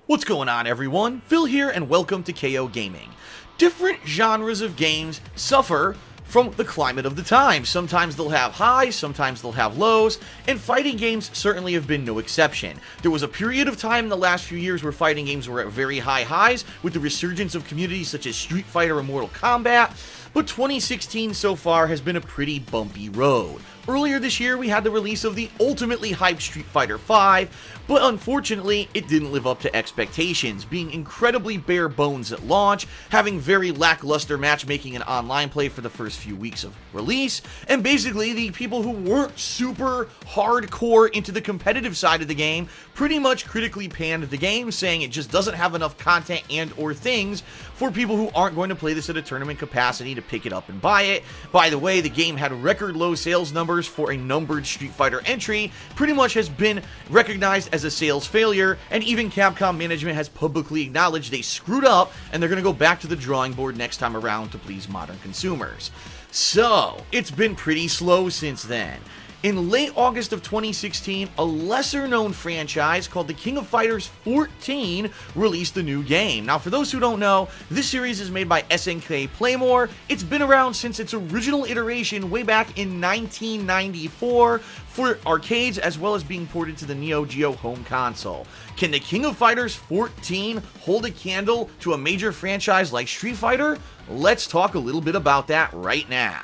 What's going on, everyone? Phil here, and welcome to KO Gaming. Different genres of games suffer from the climate of the time. Sometimes they'll have highs, sometimes they'll have lows, and fighting games certainly have been no exception. There was a period of time in the last few years where fighting games were at very high highs, with the resurgence of communities such as Street Fighter and Mortal Kombat, but 2016 so far has been a pretty bumpy road. Earlier this year, we had the release of the ultimately hyped Street Fighter V, but unfortunately, it didn't live up to expectations, being incredibly bare bones at launch, having very lackluster matchmaking and online play for the first few weeks of release, and basically the people who weren't super hardcore into the competitive side of the game pretty much critically panned the game, saying it just doesn't have enough content and or things for people who aren't going to play this at a tournament capacity to pick it up and buy it. By the way, the game had record low sales numbers for a numbered Street Fighter entry, pretty much has been recognized as a sales failure, and even Capcom management has publicly acknowledged they screwed up and they're going to go back to the drawing board next time around to please modern consumers. So, it's been pretty slow since then. In late August of 2016, a lesser-known franchise called the King of Fighters XIV released a new game. Now, for those who don't know, this series is made by SNK Playmore. It's been around since its original iteration way back in 1994 for arcades, as well as being ported to the Neo Geo home console. Can the King of Fighters XIV hold a candle to a major franchise like Street Fighter? Let's talk a little bit about that right now.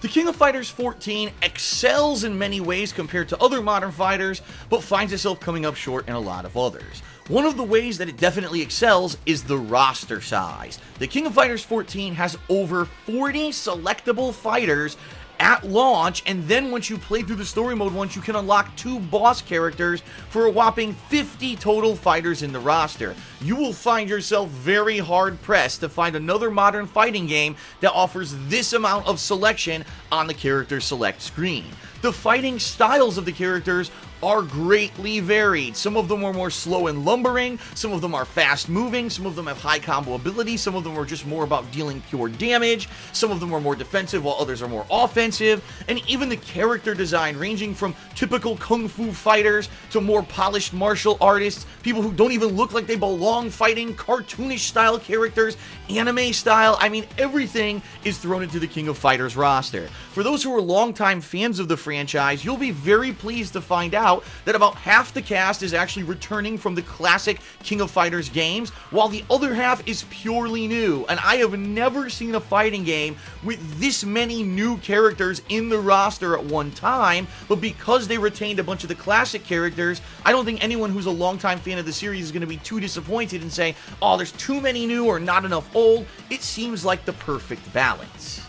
The King of Fighters XIV excels in many ways compared to other modern fighters, but finds itself coming up short in a lot of others. One of the ways that it definitely excels is the roster size. The King of Fighters XIV has over 40 selectable fighters at launch, and then once you play through the story mode once, you can unlock 2 boss characters for a whopping 50 total fighters in the roster. You will find yourself very hard-pressed to find another modern fighting game that offers this amount of selection on the character select screen. The fighting styles of the characters are greatly varied. Some of them are more slow and lumbering, some of them are fast moving, some of them have high combo ability, some of them are just more about dealing pure damage, some of them are more defensive while others are more offensive, and even the character design ranging from typical kung fu fighters to more polished martial artists, people who don't even look like they belong fighting, cartoonish style characters, anime style. I mean, everything is thrown into the King of Fighters roster. For those who are longtime fans of the franchise, you'll be very pleased to find out that about half the cast is actually returning from the classic King of Fighters games, while the other half is purely new. And I have never seen a fighting game with this many new characters in the roster at one time, but because they retained a bunch of the classic characters, I don't think anyone who's a longtime fan of the series is going to be too disappointed and say, oh, there's too many new or not enough old. It seems like the perfect balance.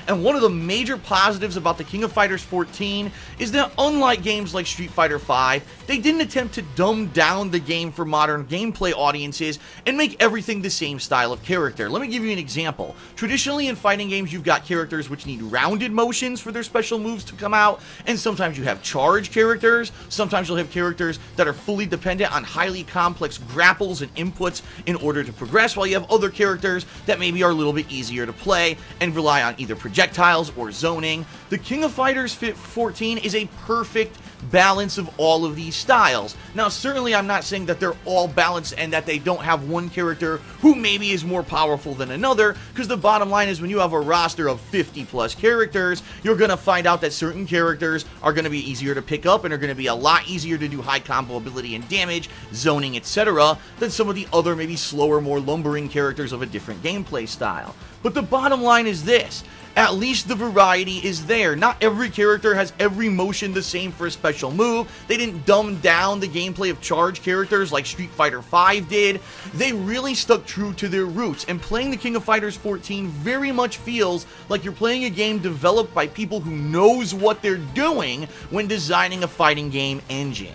And one of the major positives about the King of Fighters XIV is that unlike games like Street Fighter V, they didn't attempt to dumb down the game for modern gameplay audiences and make everything the same style of character. Let me give you an example. Traditionally in fighting games, you've got characters which need rounded motions for their special moves to come out, and sometimes you have charge characters, sometimes you'll have characters that are fully dependent on highly complex grapples and inputs in order to progress, while you have other characters that maybe are a little bit easier to play and rely on either projectiles or zoning. The King of Fighters XIV is a perfect balance of all of these styles. Now, certainly I'm not saying that they're all balanced and that they don't have one character who maybe is more powerful than another, because the bottom line is when you have a roster of 50 plus characters, you're going to find out that certain characters are going to be easier to pick up and are going to be a lot easier to do high combo ability and damage, zoning, etc. than some of the other maybe slower, more lumbering characters of a different gameplay style. But the bottom line is this: at least the variety is there. Not every character has every motion the same for a special move. They didn't dumb down the gameplay of charge characters like Street Fighter V did. They really stuck true to their roots, and playing the King of Fighters XIV very much feels like you're playing a game developed by people who knows what they're doing when designing a fighting game engine.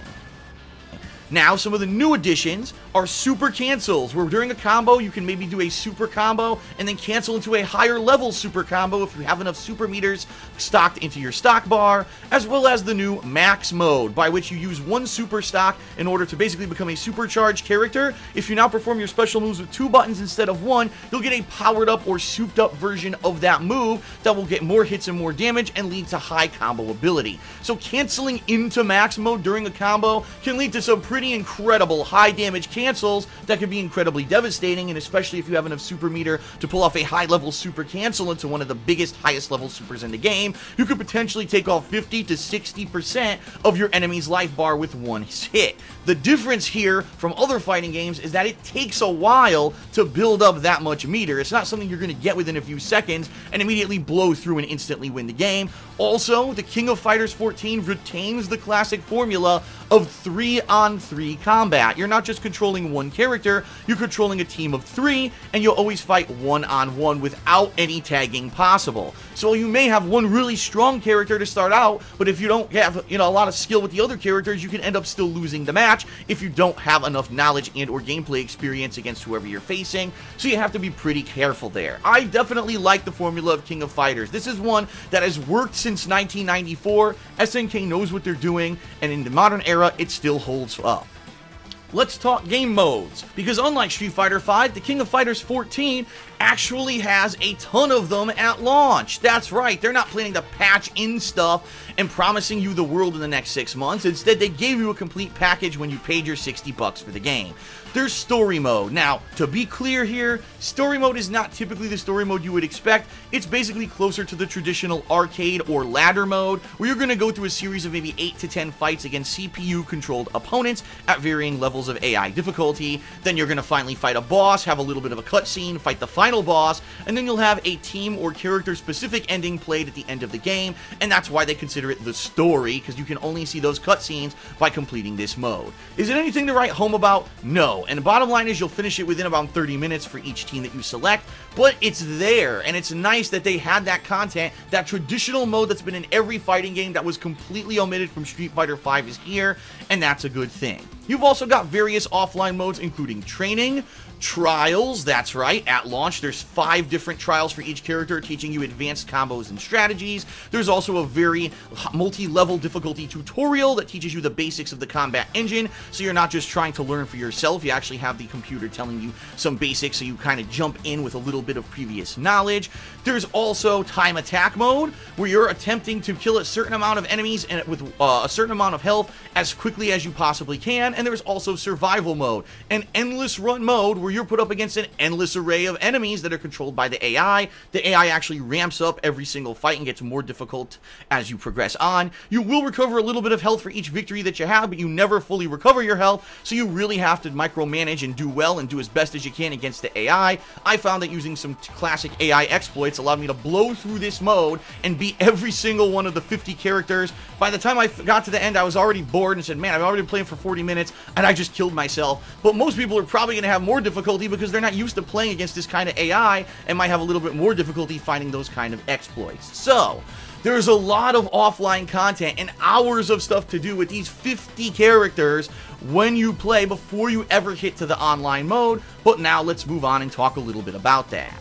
Now, some of the new additions are super cancels, where during a combo you can maybe do a super combo and then cancel into a higher level super combo if you have enough super meters stocked into your stock bar, as well as the new max mode, by which you use one super stock in order to basically become a supercharged character. If you now perform your special moves with 2 buttons instead of 1, you'll get a powered up or souped up version of that move that will get more hits and more damage and lead to high combo ability. So canceling into max mode during a combo can lead to some pretty pretty incredible high damage cancels that can be incredibly devastating, and especially if you have enough super meter to pull off a high level super cancel into one of the biggest, highest level supers in the game, you could potentially take off 50 to 60% of your enemy's life bar with one hit. The difference here from other fighting games is that it takes a while to build up that much meter. It's not something you're going to get within a few seconds and immediately blow through and instantly win the game. Also, the King of Fighters XIV retains the classic formula of 3-on-3 combat. You're not just controlling one character, you're controlling a team of 3, and you'll always fight 1-on-1 without any tagging possible. So you may have one really strong character to start out, but if you don't have, a lot of skill with the other characters, you can end up still losing the match if you don't have enough knowledge and or gameplay experience against whoever you're facing. So you have to be pretty careful there. I definitely like the formula of King of Fighters. This is one that has worked since 1994. SNK knows what they're doing, and in the modern era, it still holds up. Let's talk game modes, because unlike Street Fighter V, the King of Fighters XIV actually has a ton of them at launch. That's right, they're not planning to patch in stuff and promising you the world in the next 6 months. Instead, they gave you a complete package when you paid your $60 for the game. There's story mode. Now, to be clear here, story mode is not typically the story mode you would expect. It's basically closer to the traditional arcade or ladder mode, where you're going to go through a series of maybe 8 to 10 fights against CPU-controlled opponents at varying levels of AI difficulty. Then you're going to finally fight a boss, have a little bit of a cutscene, fight the final boss, and then you'll have a team or character-specific ending played at the end of the game, and that's why they consider it the story, because you can only see those cutscenes by completing this mode. Is it anything to write home about? No. And the bottom line is you'll finish it within about 30 minutes for each team that you select, but it's there, and it's nice that they had that content. That traditional mode that's been in every fighting game that was completely omitted from Street Fighter V is here, and that's a good thing. You've also got various offline modes, including training, trials. That's right, at launch there's 5 different trials for each character, teaching you advanced combos and strategies. There's also a very multi-level difficulty tutorial that teaches you the basics of the combat engine, so you're not just trying to learn for yourself, you actually have the computer telling you some basics, so you kind of jump in with a little bit of previous knowledge. There's also time attack mode, where you're attempting to kill a certain amount of enemies and with a certain amount of health as quickly as you possibly can. And there's also survival mode, an endless run mode where you're put up against an endless array of enemies that are controlled by the AI. The AI actually ramps up every single fight and gets more difficult as you progress on. You will recover a little bit of health for each victory that you have, but you never fully recover your health, so you really have to micromanage and do well and do as best as you can against the AI. I found that using some classic AI exploits allowed me to blow through this mode and beat every single one of the 50 characters. By the time I got to the end, I was already bored and said, man, I've already been playing for 40 minutes and I just killed myself. But most people are probably going to have more difficulty because they're not used to playing against this kind of AI and might have a little bit more difficulty finding those kind of exploits. So there's a lot of offline content and hours of stuff to do with these 50 characters when you play before you ever hit to the online mode. But now let's move on and talk a little bit about that.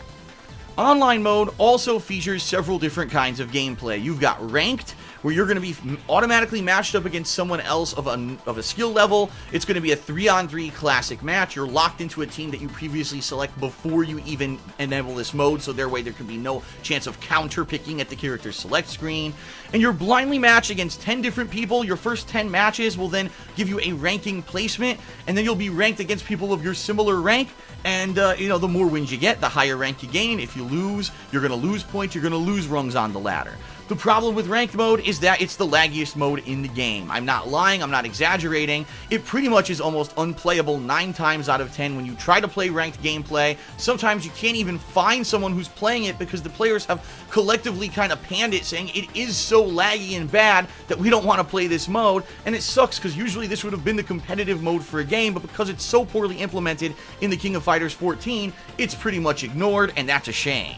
Online mode also features several different kinds of gameplay. You've got ranked, where you're going to be automatically matched up against someone else of a skill level. It's going to be a 3-on-3 classic match. You're locked into a team that you previously select before you even enable this mode, so their way there can be no chance of counter picking at the character's select screen. And you're blindly matched against 10 different people. Your first 10 matches will then give you a ranking placement, and then you'll be ranked against people of your similar rank. And, the more wins you get, the higher rank you gain. If you lose, you're going to lose points, you're going to lose rungs on the ladder. The problem with ranked mode is that it's the laggiest mode in the game. I'm not lying, I'm not exaggerating. It pretty much is almost unplayable 9 times out of 10 when you try to play ranked gameplay. Sometimes you can't even find someone who's playing it because the players have collectively kind of panned it, saying it is so laggy and bad that we don't want to play this mode. And it sucks because usually this would have been the competitive mode for a game, but because it's so poorly implemented in the King of Fighters XIV, it's pretty much ignored, and that's a shame.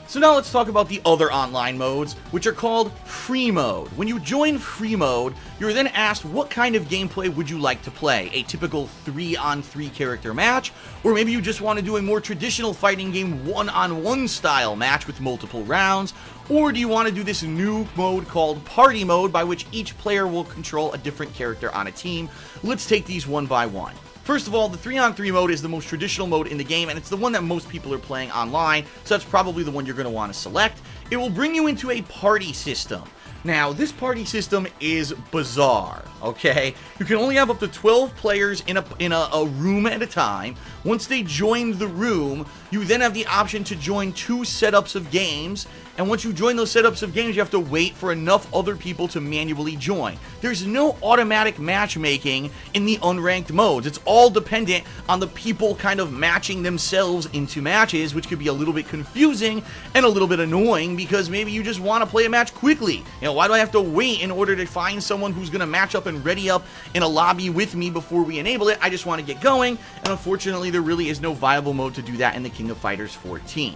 So now let's talk about the other online modes, which are called free mode. When you join free mode, you're then asked what kind of gameplay would you like to play? A typical 3-on-3 character match? Or maybe you just want to do a more traditional fighting game 1-on-1 style match with multiple rounds? Or do you want to do this new mode called party mode, by which each player will control a different character on a team? Let's take these one by one. First of all, the 3-on-3 mode is the most traditional mode in the game, and it's the one that most people are playing online, so that's probably the one you're going to want to select. It will bring you into a party system. Now, this party system is bizarre, okay? You can only have up to 12 players in a room at a time. Once they join the room, you then have the option to join 2 setups of games, and once you join those setups of games, you have to wait for enough other people to manually join. There's no automatic matchmaking in the unranked modes. It's all dependent on the people kind of matching themselves into matches, which could be a little bit confusing and a little bit annoying because maybe you just want to play a match quickly. You know, why do I have to wait in order to find someone who's going to match up and ready up in a lobby with me before we enable it? I just want to get going, and unfortunately, there really is no viable mode to do that in the King of Fighters 14.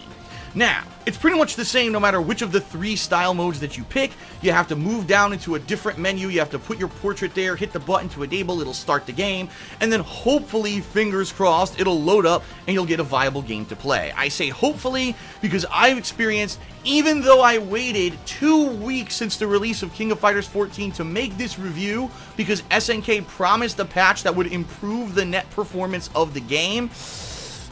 Now, it's pretty much the same no matter which of the 3 style modes that you pick. You have to move down into a different menu, you have to put your portrait there, hit the button to enable, it'll start the game, and then hopefully, fingers crossed, it'll load up and you'll get a viable game to play. I say hopefully because I've experienced, even though I waited 2 weeks since the release of King of Fighters 14 to make this review because SNK promised a patch that would improve the net performance of the game,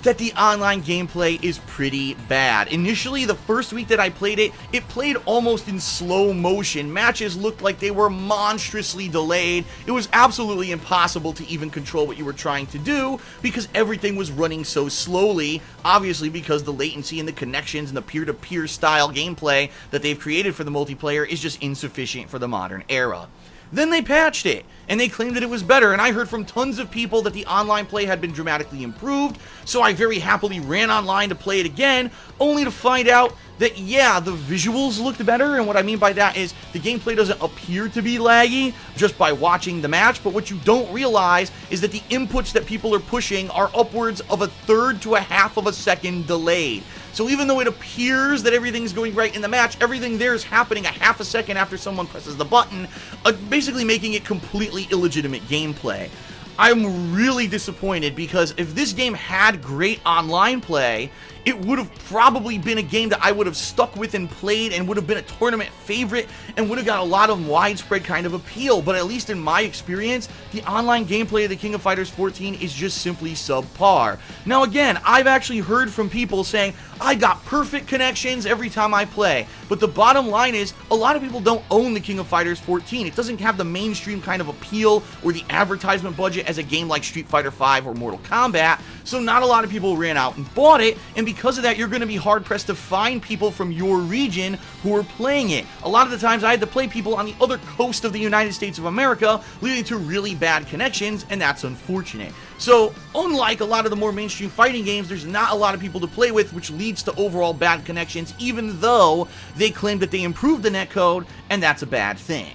that the online gameplay is pretty bad. Initially, the first week that I played it, it played almost in slow motion. Matches looked like they were monstrously delayed. It was absolutely impossible to even control what you were trying to do because everything was running so slowly, obviously because the latency and the connections and the peer-to-peer style gameplay that they've created for the multiplayer is just insufficient for the modern era. Then they patched it, and they claimed that it was better, and I heard from tons of people that the online play had been dramatically improved, so I very happily ran online to play it again, only to find out that, yeah, the visuals looked better, and what I mean by that is the gameplay doesn't appear to be laggy just by watching the match, but what you don't realize is that the inputs that people are pushing are upwards of 1/3 to 1/2 of a second delayed. So even though it appears that everything's going right in the match, everything there is happening 1/2 second after someone presses the button, basically making it completely illegitimate gameplay. I'm really disappointed because if this game had great online play, it would have probably been a game that I would have stuck with and played and would have been a tournament favorite and would have got a lot of widespread kind of appeal, but at least in my experience, the online gameplay of the King of Fighters 14 is just simply subpar. Now again, I've actually heard from people saying, I got perfect connections every time I play, but the bottom line is, a lot of people don't own the King of Fighters 14. It doesn't have the mainstream kind of appeal or the advertisement budget as a game like Street Fighter V or Mortal Kombat, so not a lot of people ran out and bought it, and because of that, you're going to be hard-pressed to find people from your region who are playing it. A lot of the times, I had to play people on the other coast of the United States of America, leading to really bad connections, and that's unfortunate. So, unlike a lot of the more mainstream fighting games, there's not a lot of people to play with, which leads to overall bad connections, even though they claim that they improved the netcode, and that's a bad thing.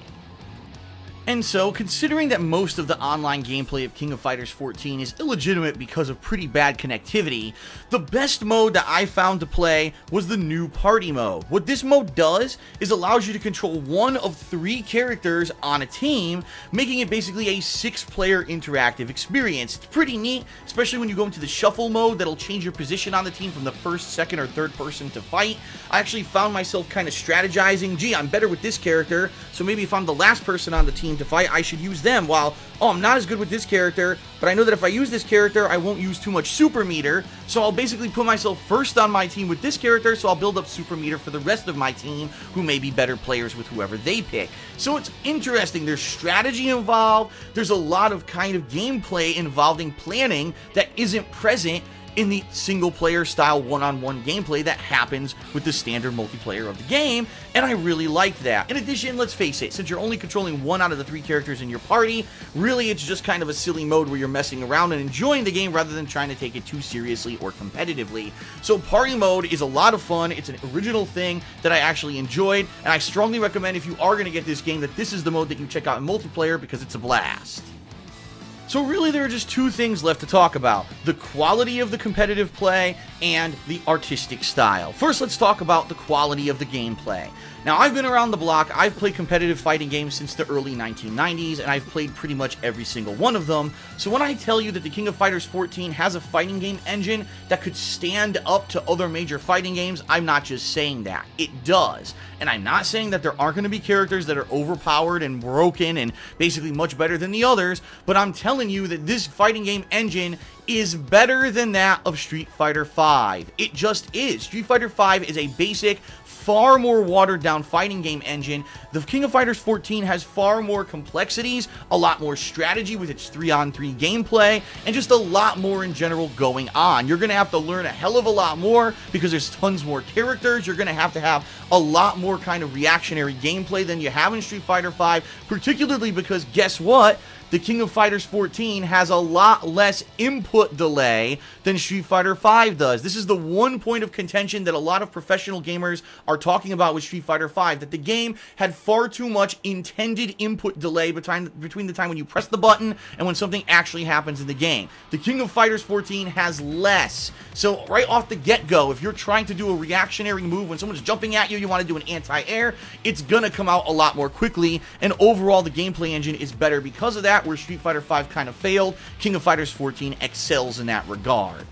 And so, considering that most of the online gameplay of King of Fighters 14 is illegitimate because of pretty bad connectivity, the best mode that I found to play was the new party mode. What this mode does is allows you to control one of 3 characters on a team, making it basically a 6-player interactive experience. It's pretty neat, especially when you go into the shuffle mode that'll change your position on the team from the first, second, or third person to fight. I actually found myself kind of strategizing, gee, I'm better with this character, so maybe if I'm the last person on the team to fight, I should use them, while, oh, I'm not as good with this character, but I know that if I use this character, I won't use too much super meter, so I'll basically put myself first on my team with this character, so I'll build up super meter for the rest of my team, who may be better players with whoever they pick. So it's interesting, there's strategy involved, there's a lot of kind of gameplay involving planning that isn't present in the single-player style one-on-one gameplay that happens with the standard multiplayer of the game, and I really liked that. In addition, let's face it, since you're only controlling 1 out of the 3 characters in your party, really it's just kind of a silly mode where you're messing around and enjoying the game rather than trying to take it too seriously or competitively. So party mode is a lot of fun, it's an original thing that I actually enjoyed, and I strongly recommend if you are going to get this game that this is the mode that you check out in multiplayer because it's a blast. So really there are just 2 things left to talk about: the quality of the competitive play and the artistic style. First, let's talk about the quality of the gameplay. Now, I've been around the block, I've played competitive fighting games since the early 1990s, and I've played pretty much every single one of them, so when I tell you that the King of Fighters 14 has a fighting game engine that could stand up to other major fighting games, I'm not just saying that. It does. And I'm not saying that there aren't going to be characters that are overpowered and broken and basically much better than the others, but I'm telling you that this fighting game engine is better than that of Street Fighter V. It just is. Street Fighter V is a basic far more watered down fighting game engine. The King of Fighters 14 has far more complexities, a lot more strategy with its 3-on-3 gameplay, and just a lot more in general going on. You're going to have to learn a hell of a lot more because there's tons more characters. You're going to have a lot more kind of reactionary gameplay than you have in Street Fighter V, particularly because guess what? The King of Fighters 14 has a lot less input delay than Street Fighter V does. This is the one point of contention that a lot of professional gamers are talking about with Street Fighter V, that the game had far too much intended input delay between the time when you press the button and when something actually happens in the game. The King of Fighters 14 has less. So right off the get-go, if you're trying to do a reactionary move when someone's jumping at you, you want to do an anti-air, it's going to come out a lot more quickly, and overall the gameplay engine is better because of that. Where Street Fighter V kind of failed, King of Fighters 14 excels in that regard.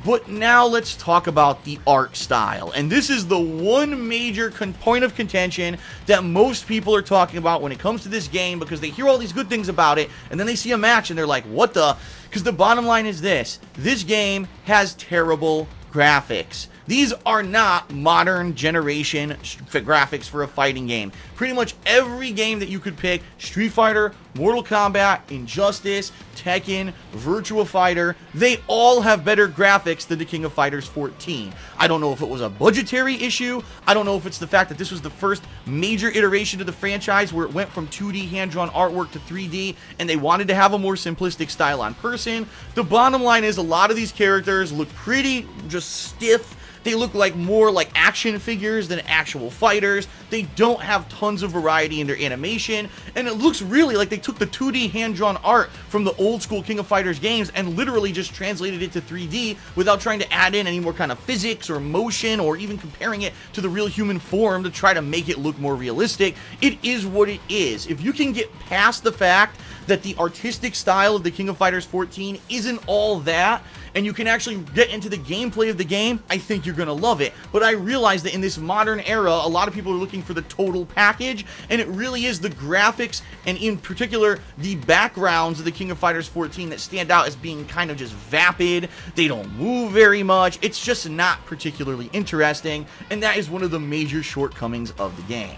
But now let's talk about the art style, and this is the one major point of contention that most people are talking about when it comes to this game, because they hear all these good things about it, and then they see a match and they're like, what the? Because the bottom line is this game has terrible graphics. These are not modern generation graphics for a fighting game. Pretty much every game that you could pick, Street Fighter, Mortal Kombat, Injustice, Tekken, Virtua Fighter, they all have better graphics than the King of Fighters 14. I don't know if it was a budgetary issue. I don't know if it's the fact that this was the first major iteration of the franchise where it went from 2D hand-drawn artwork to 3D, and they wanted to have a more simplistic style on person. The bottom line is a lot of these characters look pretty just stiff. They look more like action figures than actual fighters. They don't have tons of variety in their animation, and it looks really like they took the 2D hand-drawn art from the old school King of Fighters games and literally just translated it to 3D without trying to add in any more kind of physics or motion or even comparing it to the real human form to try to make it look more realistic. It is what it is. If you can get past the fact that the artistic style of the King of Fighters 14 isn't all that, and you can actually get into the gameplay of the game, I think you're gonna love it. But I realize that in this modern era, a lot of people are looking for the total package, and it really is the graphics, and in particular, the backgrounds of the King of Fighters 14 that stand out as being kind of just vapid. They don't move very much. It's just not particularly interesting, and that is one of the major shortcomings of the game.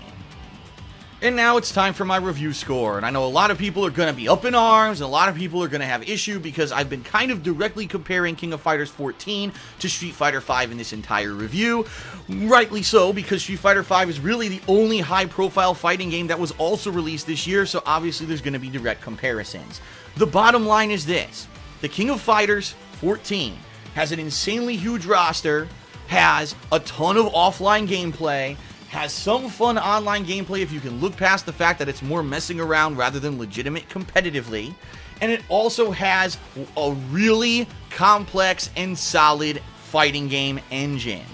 And now it's time for my review score, and I know a lot of people are going to be up in arms, and a lot of people are going to have issue because I've been kind of directly comparing King of Fighters 14 to Street Fighter V in this entire review. Rightly so, because Street Fighter V is really the only high-profile fighting game that was also released this year, so obviously there's going to be direct comparisons. The bottom line is this: the King of Fighters 14 has an insanely huge roster, has a ton of offline gameplay, has some fun online gameplay if you can look past the fact that it's more messing around rather than legitimate competitively, and it also has a really complex and solid fighting game engine.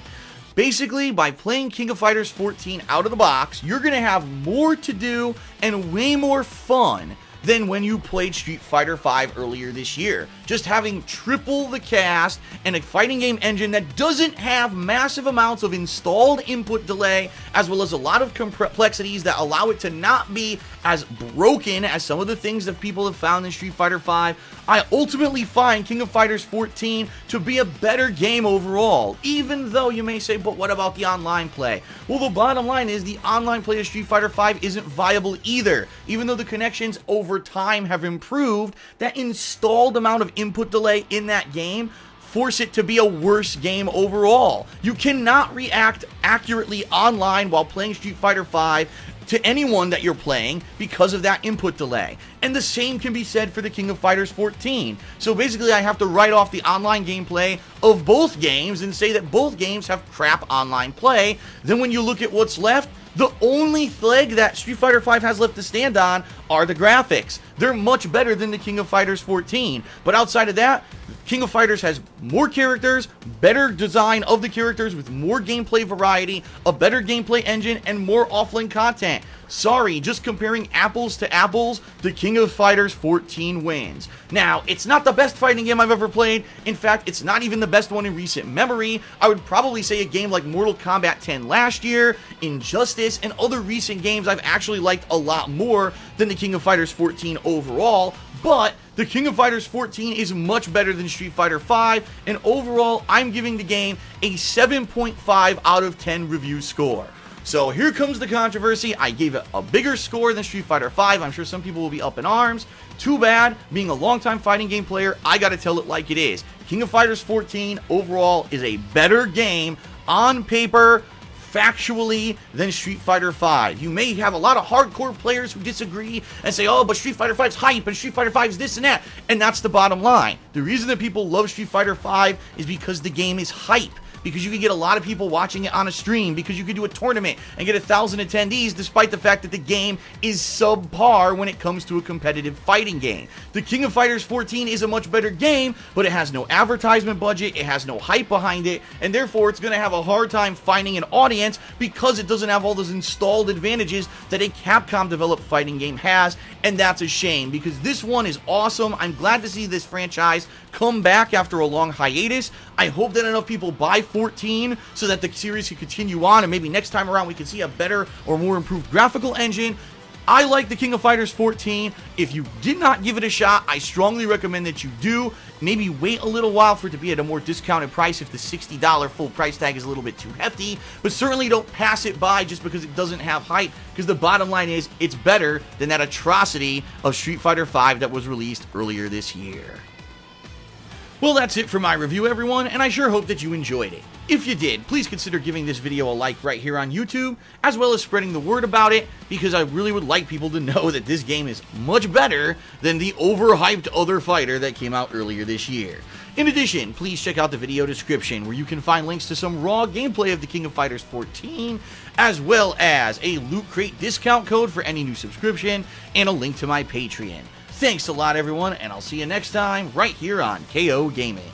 Basically, by playing King of Fighters 14 out of the box, you're going to have more to do and way more fun than when you played Street Fighter V earlier this year. Just having triple the cast and a fighting game engine that doesn't have massive amounts of installed input delay, as well as a lot of complexities that allow it to not be as broken as some of the things that people have found in Street Fighter V, I ultimately find King of Fighters 14 to be a better game overall, even though you may say, but what about the online play? Well, the bottom line is the online play of Street Fighter V isn't viable either. Even though the connections over time have improved, that installed amount of input delay in that game force it to be a worse game overall. You cannot react accurately online while playing Street Fighter V to anyone that you're playing because of that input delay. And the same can be said for the King of Fighters 14. So basically I have to write off the online gameplay of both games and say that both games have crap online play. Then when you look at what's left, the only leg that Street Fighter V has left to stand on are the graphics. They're much better than the King of Fighters 14. But outside of that, King of Fighters has more characters, better design of the characters with more gameplay variety, a better gameplay engine, and more offline content. Sorry, just comparing apples to apples, the King of Fighters 14 wins. Now, it's not the best fighting game I've ever played. In fact, it's not even the best one in recent memory. I would probably say a game like Mortal Kombat 10 last year, Injustice, and other recent games I've actually liked a lot more than the King of Fighters 14 overall, but the King of Fighters 14 is much better than Street Fighter V, and overall, I'm giving the game a 7.5 out of 10 review score. So here comes the controversy. I gave it a bigger score than Street Fighter V. I'm sure some people will be up in arms. Too bad. Being a longtime fighting game player, I gotta tell it like it is. King of Fighters XIV overall is a better game on paper, factually, than Street Fighter V. You may have a lot of hardcore players who disagree and say, oh, but Street Fighter V's hype and Street Fighter V's this and that. And that's the bottom line. The reason that people love Street Fighter V is because the game is hype. Because you can get a lot of people watching it on a stream, because you could do a tournament and get 1,000 attendees, despite the fact that the game is subpar when it comes to a competitive fighting game. The King of Fighters XIV is a much better game, but it has no advertisement budget, it has no hype behind it, and therefore it's going to have a hard time finding an audience because it doesn't have all those installed advantages that a Capcom-developed fighting game has, and that's a shame, because this one is awesome. I'm glad to see this franchise come back after a long hiatus. I hope that enough people buy 14 so that the series can continue on, and maybe next time around we can see a better or more improved graphical engine. I like the King of Fighters XIV. If you did not give it a shot, I strongly recommend that you do. Maybe wait a little while for it to be at a more discounted price if the $60 full price tag is a little bit too hefty, but certainly don't pass it by just because it doesn't have hype, because the bottom line is it's better than that atrocity of Street Fighter V that was released earlier this year. Well, that's it for my review, everyone, and I sure hope that you enjoyed it. If you did, please consider giving this video a like right here on YouTube, as well as spreading the word about it, because I really would like people to know that this game is much better than the overhyped other fighter that came out earlier this year. In addition, please check out the video description, where you can find links to some raw gameplay of the King of Fighters XIV, as well as a Loot Crate discount code for any new subscription, and a link to my Patreon. Thanks a lot, everyone, and I'll see you next time right here on KO Gaming.